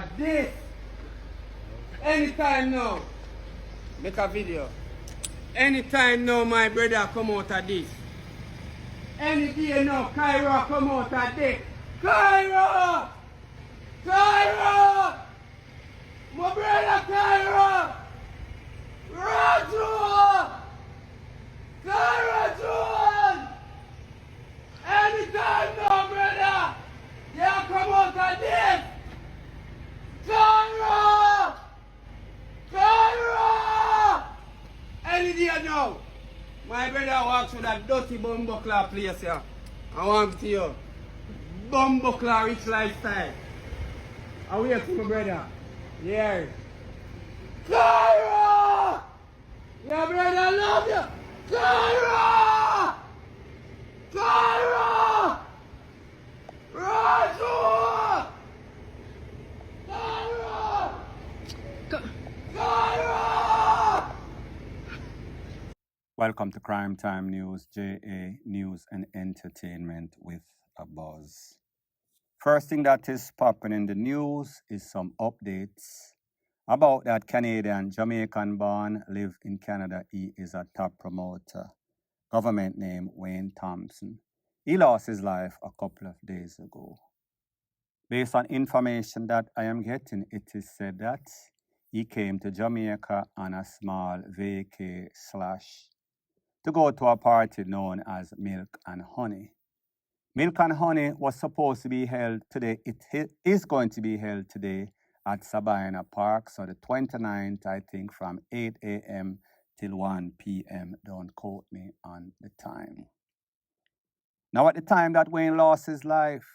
of this. Anytime now, make a video. Anytime now, my brother come out of this. Any day now, Cairo come out of this. Cairo! Cairo! My brother Cairo! Raju! Cairo John! Anytime now, brother, you come out of this. Cairo! Cairo! Any day now, my brother walks through that dirty bumbuckler place here. I want to you. Bumbuckler rich lifestyle. I wait for my brother. Yeah. Cairo! Your brother love you. Cairo! Cairo! Raju! Cairo! Cairo! Welcome to Crime Time News, JA News and Entertainment with a buzz. First thing that is popping in the news is some updates about that Canadian Jamaican born, live in Canada. He is a top promoter. Government name Wayne Thompson. He lost his life a couple of days ago. Based on information that I am getting, it is said that he came to Jamaica on a small vacay / to go to a party known as Milk and Honey. Milk and Honey was supposed to be held today. It is going to be held today at Sabina Park, so the 29th, I think, from 8 a.m. till 1 p.m. Don't quote me on the time. Now, at the time that Wayne lost his life,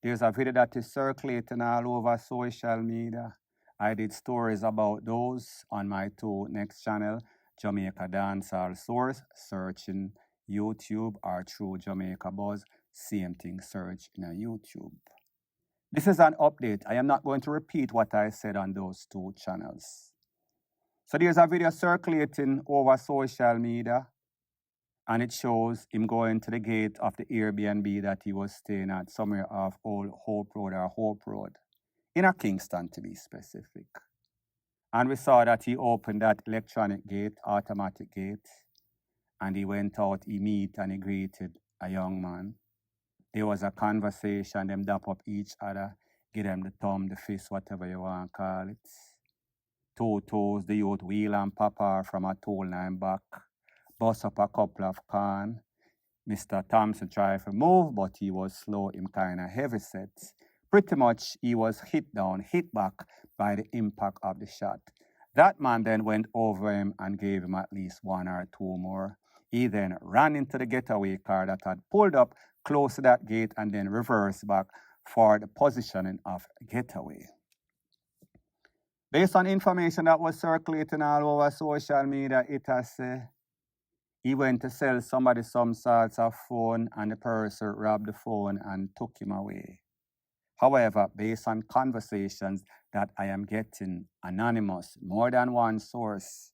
there's a video that is circulating all over social media. I did stories about those on my two next channel, Jamaica Dancehall Source, searching YouTube, or through Jamaica Buzz, same thing, search in a YouTube. This is an update. I am not going to repeat what I said on those two channels. So there's a video circulating over social media, and it shows him going to the gate of the Airbnb that he was staying at, somewhere off Old Hope Road or Hope Road, in a Kingston to be specific. And we saw that he opened that electronic gate, automatic gate, and he went out, he met and he greeted a young man. There was a conversation, them dap up each other, give them the thumb, the fist, whatever you want to call it. Two toes, the youth wheel and papa from a toll line back, bust up a couple of can. Mr. Thompson tried to move, but he was slow, him kind of heavy set. Pretty much he was hit down, hit back by the impact of the shot. That man then went over him and gave him at least one or two more. He then ran into the getaway car that had pulled up close to that gate and then reversed back for the positioning of getaway. Based on information that was circulating all over social media, it has said he went to sell somebody some sorts of phone and the person robbed the phone and took him away. However, based on conversations that I am getting anonymous, more than one source,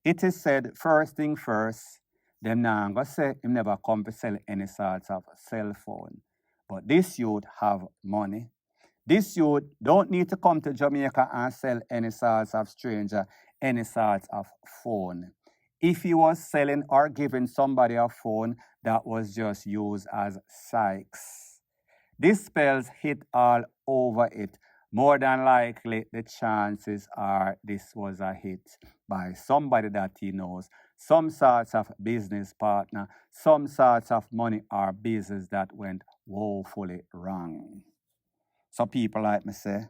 it is said, first thing first, them now go say him never come to sell any sorts of cell phone. But this youth have money. This youth don't need to come to Jamaica and sell any sorts of stranger, any sorts of phone. If he was selling or giving somebody a phone that was just used as Sykes, this spells hit all over it. More than likely, the chances are this was a hit by somebody that he knows, some sorts of business partner, some sorts of money or business that went woefully wrong. So people like me say,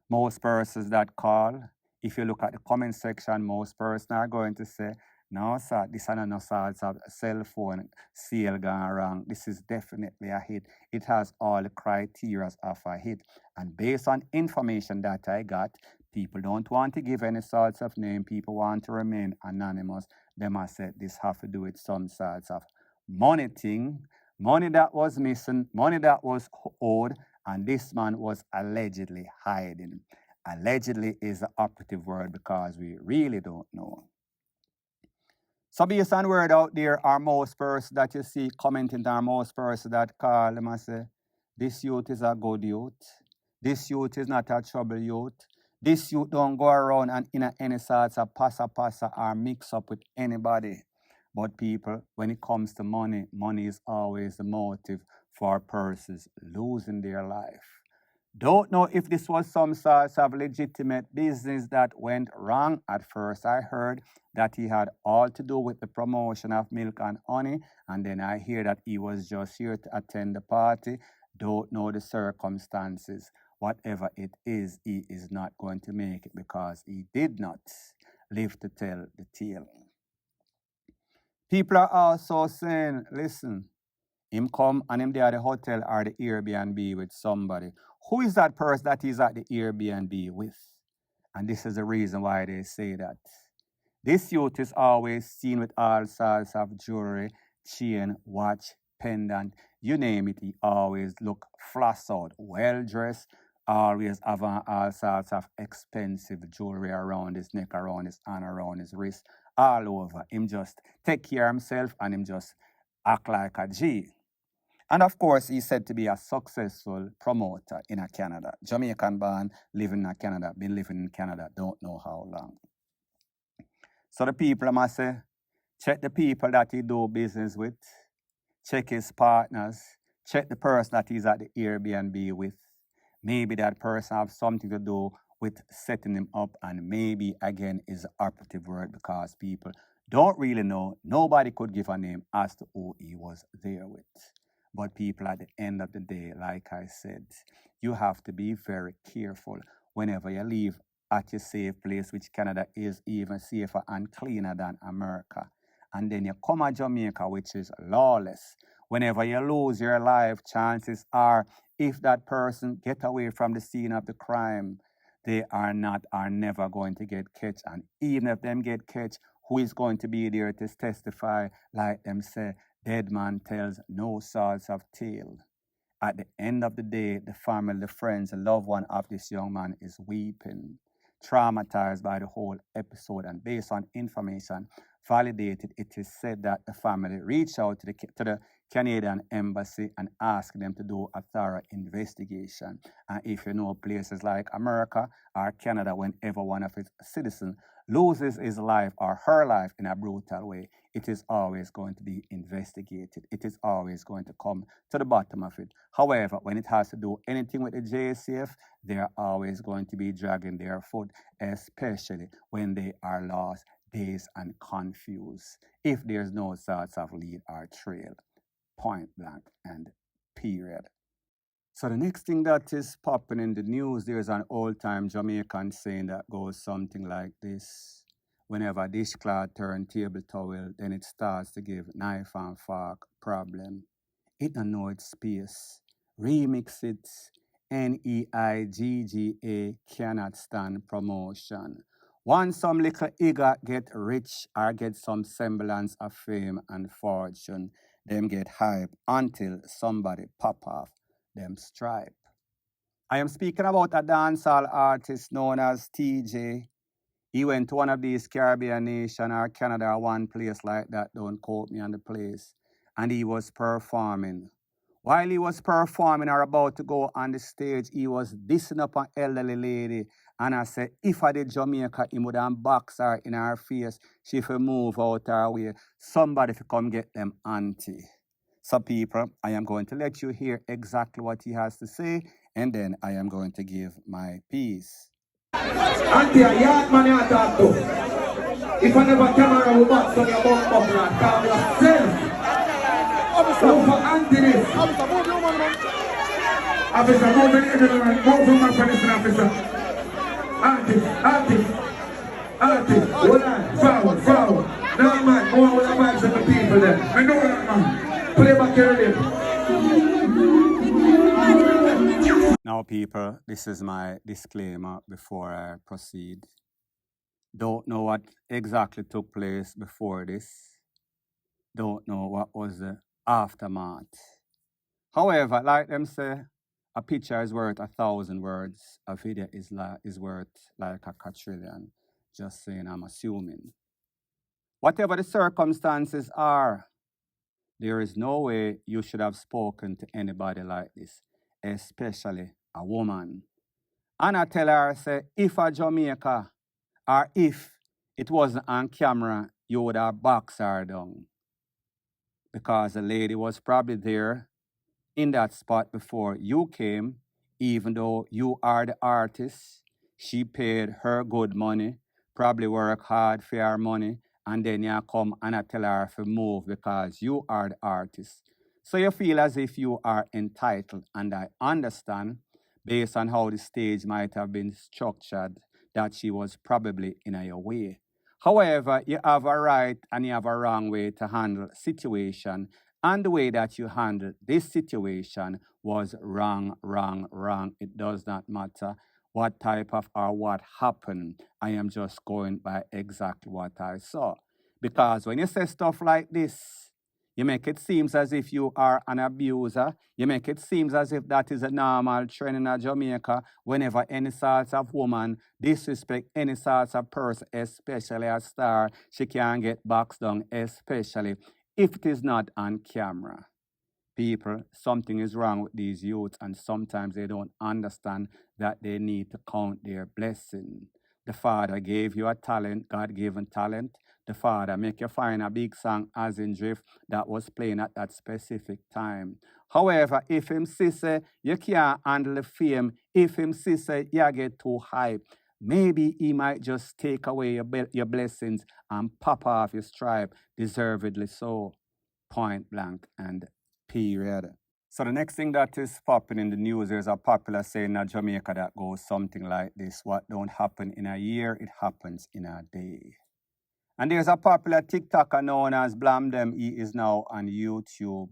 most persons that call, if you look at the comment section, most persons are going to say, no, sir, this is no sorts of cell phone sale gone wrong. This is definitely a hit. It has all the criteria of a hit. And based on information that I got, people don't want to give any sorts of name. People want to remain anonymous. They must say this have to do with some sorts of money thing, money that was missing, money that was owed, and this man was allegedly hiding. Allegedly is the operative word because we really don't know. So based on word out there, our most person that you see commenting, our most person that call them and say, this youth is a good youth. This youth is not a trouble youth. This youth don't go around and in any sorts of passa or mix up with anybody. But people, when it comes to money, money is always the motive for persons losing their life. Don't know if this was some sort of legitimate business that went wrong. At first, I heard that he had all to do with the promotion of milk and honey, and then I hear that he was just here to attend the party. Don't know the circumstances. Whatever it is, he is not going to make it because he did not live to tell the tale. People are also saying, listen, him come and him there at the hotel or the Airbnb with somebody. Who is that person that he's at the Airbnb with? And this is the reason why they say that. This youth is always seen with all sorts of jewelry, chain, watch, pendant, you name it, he always look floss out, well dressed, always having all sorts of expensive jewelry around his neck, around his hand, around his wrist, all over. Him just take care of himself and him just act like a G. And of course, he's said to be a successful promoter in Canada. Jamaican born, living in Canada, been living in Canada, don't know how long. So the people must say, check the people that he do business with, check his partners, check the person that he's at the Airbnb with. Maybe that person have something to do with setting him up, and maybe again is the operative word because people don't really know. Nobody could give a name as to who he was there with. But people, at the end of the day, like I said, you have to be very careful whenever you leave at your safe place, which Canada is even safer and cleaner than America. And then you come to Jamaica, which is lawless. Whenever you lose your life, chances are, if that person get away from the scene of the crime, they are never going to get catch. And even if them get catch, who is going to be there to testify? Like them say, dead man tells no sorts of tale. At the end of the day, the family, the friends, the loved one of this young man is weeping, traumatized by the whole episode. And based on information validated, it is said that the family reached out to the Canadian embassy and asked them to do a thorough investigation. And if you know places like America or Canada, whenever one of its citizens loses his life or her life in a brutal way, it is always going to be investigated. It is always going to come to the bottom of it. However, when it has to do anything with the JCF, they are always going to be dragging their foot, especially when they are lost, dazed, and confused. If there's no sorts of lead or trail, point blank and period. So the next thing that is popping in the news, there's an old-time Jamaican saying that goes something like this. Whenever dishcloth turn table towel, then it starts to give knife and fork problem. It don't know its space. Remix it. NEIGGA cannot stand promotion. Once some little eager get rich or get some semblance of fame and fortune, them get hype until somebody pop off them stripe. I am speaking about a dancehall artist known as TJ. He went to one of these Caribbean nation or Canada or one place like that, don't quote me on the place, and he was performing. While he was performing or about to go on the stage, he was dissing up an elderly lady. And I said, if I did Jamaica, he would have box her in her face. She would move out her way. Somebody to come get them auntie. So people, I am going to let you hear exactly what he has to say, and then I am going to give my piece. Auntie, a yard man you talk to. If I never camera will box on your bump up and calm yourself. Go for Auntie this. Officer, move in everyone. Move from my police officer. Auntie. Hold on. Foul. No man, go on with the vibes of the people there. I know that man. Play back your rhythm. Now, people, this is my disclaimer before I proceed. Don't know what exactly took place before this. Don't know what was the aftermath. However, like them say, a picture is worth 1,000 words. A video is worth like a quadrillion. Just saying, I'm assuming. Whatever the circumstances are, there is no way you should have spoken to anybody like this, especially a woman. And I tell her, say, if a Jamaica, or if it wasn't on camera, you would have boxed her down. Because the lady was probably there in that spot before you came, even though you are the artist. She paid her good money, probably work hard for her money, and then you come and I tell her to move because you are the artist. So you feel as if you are entitled, and I understand, based on how the stage might have been structured, that she was probably in your way. However, you have a right and you have a wrong way to handle situation, and the way that you handled this situation was wrong, wrong, wrong. It does not matter what type of or what happened. I am just going by exactly what I saw. Because when you say stuff like this, you make it seem as if you are an abuser. You make it seem as if that is a normal trend in Jamaica whenever any sort of woman disrespect any sort of person, especially a star, she can get boxed down, especially if it is not on camera. People, something is wrong with these youths, and sometimes they don't understand that they need to count their blessing. The Father gave you a talent, God-given talent. The Father make you find a big song as in Drift that was playing at that specific time. However, if him say you can't handle the fame, if him say you get too hype, maybe he might just take away your blessings and pop off your stripe, deservedly so. Point blank and period. So the next thing that is popping in the news, there's a popular saying in Jamaica that goes something like this: what don't happen in a year, it happens in a day. And there's a popular TikToker known as Blamm. He is now on YouTube.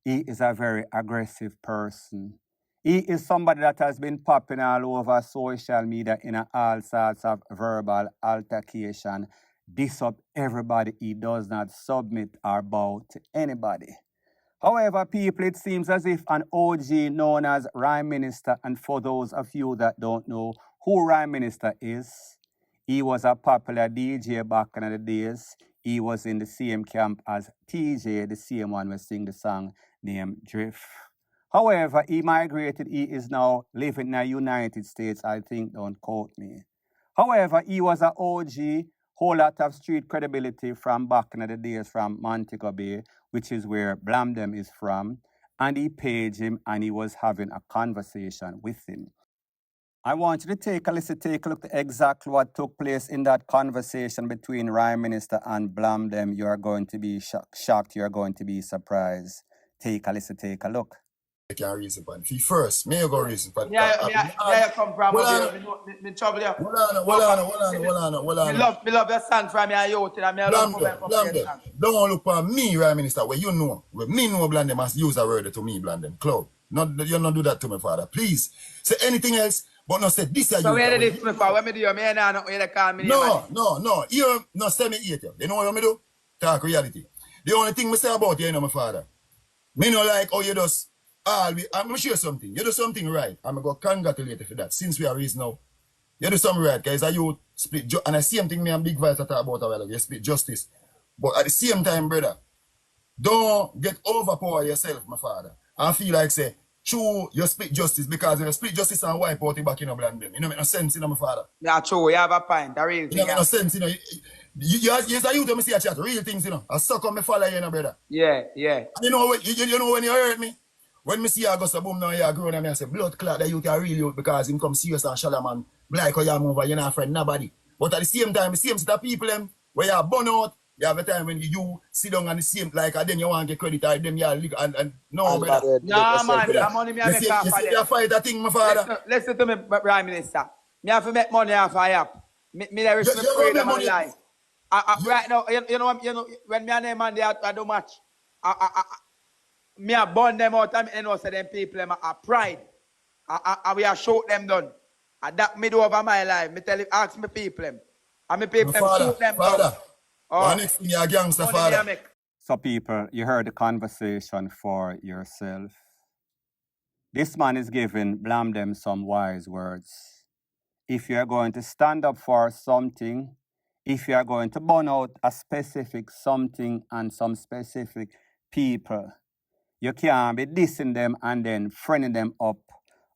He is a very aggressive person. He is somebody that has been popping all over social media in all sorts of verbal altercation. Diss up everybody. He does not submit or bow to anybody. However, people, it seems as if an OG known as Ryme Minister, and for those of you that don't know who Ryme Minister is, he was a popular DJ back in the days. He was in the same camp as TJ, the same one who sing the song named Drift. However, he migrated. He is now living in the United States, I think, don't quote me. However, he was an OG, whole lot of street credibility from back in the days from Montego Bay, which is where Blamm is from. And he paged him and he was having a conversation with him. I want you to take a listen, take a look at exactly what took place in that conversation between Ryme Minister and Blamm. You are going to be shocked, you are going to be surprised. Take a listen, take a look. I can reason for it. First, may you go reason for it. Yeah, come from me trouble you. Hold on. Me love your song from your youth, and me love Blamm. Don't look for me, Ryme Minister, where you know. Where me know Blamm must use a word to me, Blamm. Cloud. You not do that to me, father. Please. Say anything else, but not say this. So where did this me for? When me do you, me nah not where call me. No. You not say me hate you. You know what me do? Talk reality. The only thing me say about you, my father. Me no like how you just I'm gonna share something. You do something right. I'm gonna congratulate you for that. Since we are raised now, you do something right, guys. You split and the same thing me and Big Vice talk about a while ago. You split justice. But at the same time, brother, don't get overpower yourself, my father. I feel like say, true, you split justice because if you split justice and wipe out the back in a Blamm. You know, make no sense, you know, my father. Yeah, true, you have a point. That real thing. You know, make no sense, you know. Yes, I you to me see a chat, real things, you know. I suck on me follow you know, brother. Yeah. And you know when you heard me? When me see Augusta boom now, you grown and I say, blood clot, that youth are real youth because him come serious and Shalaman, like how you move, you're not friend nobody. But at the same time, the same set of people them, where you burn out, you have a time when you sit down on the same, like, and then you want to get credit, or them you and no, brother. No, man, the money me make off of them. You fight that thing, my father. Listen to me, Prime Minister. Me have to make money off of app. Me there is freedom of life. Right now, you know, when me and them man, I do much. Me a burn them out and know say them people them are pride. We are shoot them done. And that me do over my life. Me tell you, ask me people them. And me people them shoot them down. Oh, next thing you a gangster, father. So people, you heard the conversation for yourself. This man is giving Blamm some wise words. If you are going to stand up for something, if you are going to burn out a specific something and some specific people, you can't be dissing them and then friending them up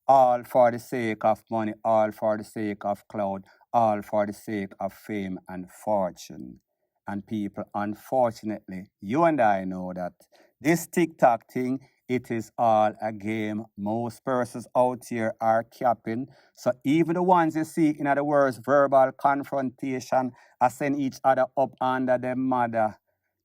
all for the sake of money, all for the sake of clout, all for the sake of fame and fortune. And people, unfortunately, you and I know that this TikTok thing, it is all a game. Most persons out here are capping. So even the ones you see, in other words, verbal confrontation, I send each other up under their mother,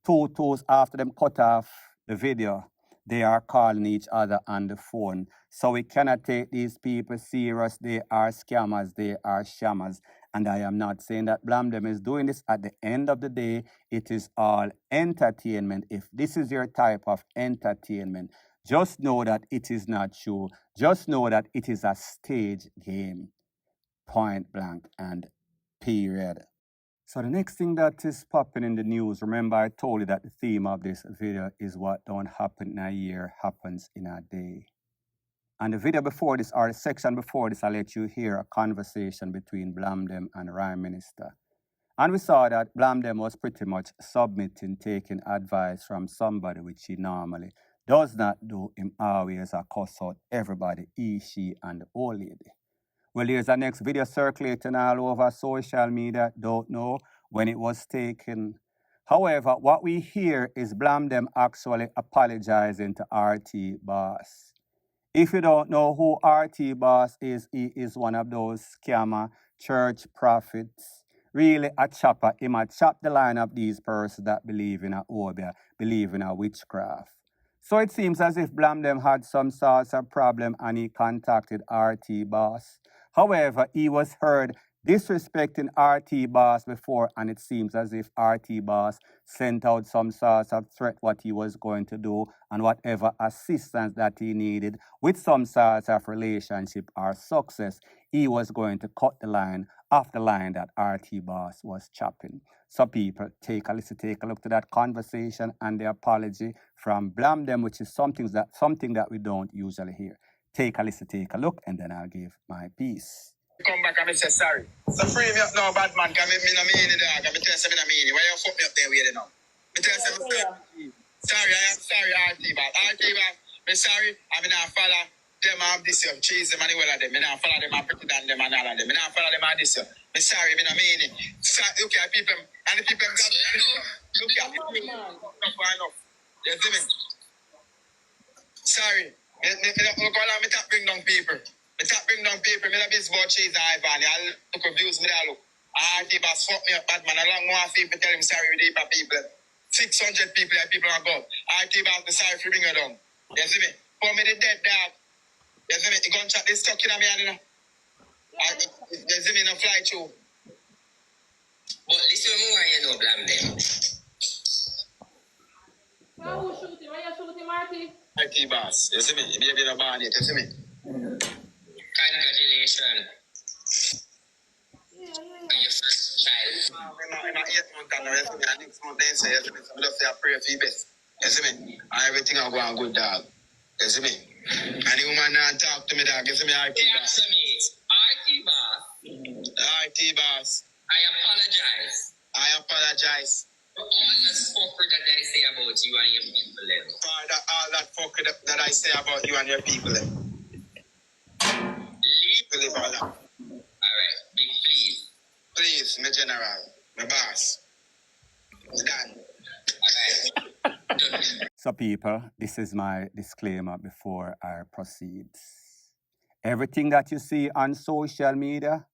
2 toes after them cut off the video. They are calling each other on the phone. So we cannot take these people serious. They are scammers. They are shammers. And I am not saying that Blamm is doing this. At the end of the day, it is all entertainment. If this is your type of entertainment, just know that it is not true. Just know that it is a stage game. Point blank and period. So the next thing that is popping in the news, remember I told you that the theme of this video is what don't happen in a year happens in a day. And the video before this, or the section before this, I let you hear a conversation between Blamm and Ryme Minister. And we saw that Blamm was pretty much submitting, taking advice from somebody which he normally does not do. Him always a cuss out everybody, he, she, and the old lady. Well, here's the next video circulating all over social media. Don't know when it was taken. However, what we hear is Blamm actually apologizing to RT Boss. If you don't know who RT Boss is, he is one of those scammer church prophets. Really a chopper. He might chop the line of these persons that believe in a obia, believe in a witchcraft. So it seems as if Blamm had some sort of problem and he contacted RT Boss. However, he was heard disrespecting RT Boss before, and it seems as if RT Boss sent out some sort of threat what he was going to do and whatever assistance that he needed with some sort of relationship or success, he was going to cut the line off the line that RT Boss was chopping. So people, take a look to that conversation and the apology from Blamm, which is something that we don't usually hear. Take a look, and then I'll give my piece. Come back and say sorry. So free me up now, bad man. Can me no mean it, dog. I tell you something I mean it. Why you fuck me up there with it now? Me tell you something. Sorry, I am sorry, RT Boss. RT Boss, me sorry. I mean I follow them have this year. Cheese them and the well of them. Me not follow them and pretty than them and all of them. Me not follow them and this year. Me sorry, me no mean it. Look at people and the people got look at people. Enough. You see me? Sorry. Look all me top bring down people. Me top bring down people. Me not busy about cheese and Ivan. I look at views me that look. RT Boss fuck me up, bad man. A long more people tell him sorry with the people. 600 people and people are gone. RT Boss be sorry for bring her down. You see me? For me the dead dog. You see me? The gunshot is stuck in my hand, you know. You see me no fly through. But listen more, you know, Blamm them. Who's shooting? Why you shooting, Marty? RT Boss. You see me? You baby no born yet. You see me? Congratulations. On your first child. I'm not 8 months now. You see me? And next month they say, you see me? So I just say I pray for you best. You see me? And everything will go on good, dog. You see me? And the woman not talk to me, dog. You see me? RT Boss. RT Boss. RT Boss. I apologize. For all that fuckery that I say about you and your people then. For all that fuckery that I say about you and your people then. Leave all that. Alright, big please. Please, my general, my boss. It's done. Alright. So people, this is my disclaimer before I proceed. Everything that you see on social media,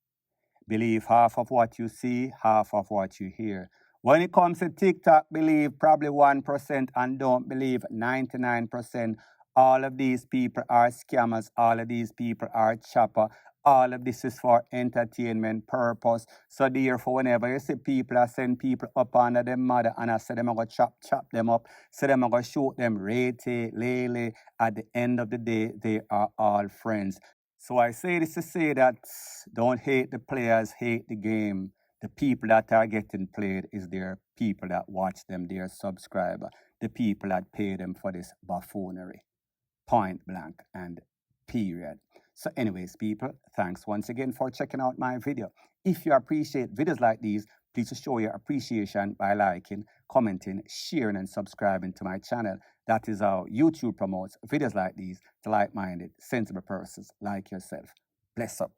believe half of what you see, half of what you hear. When it comes to TikTok, believe probably 1% and don't believe 99%. All of these people are scammers. All of these people are chopper. All of this is for entertainment purpose. So therefore, whenever you see people, I send people up under them mother and I say them I'm going to chop them up. So them I'm going to shoot them rete, lele. At the end of the day, they are all friends. So I say this to say that don't hate the players, hate the game. The people that are getting played is their people that watch them, their subscriber, the people that pay them for this buffoonery. Point blank and period. So anyways, people, thanks once again for checking out my video. If you appreciate videos like these, Please show your appreciation by liking, commenting, sharing, and subscribing to my channel. That is how YouTube promotes videos like these to like-minded, sensible persons like yourself. Bless up.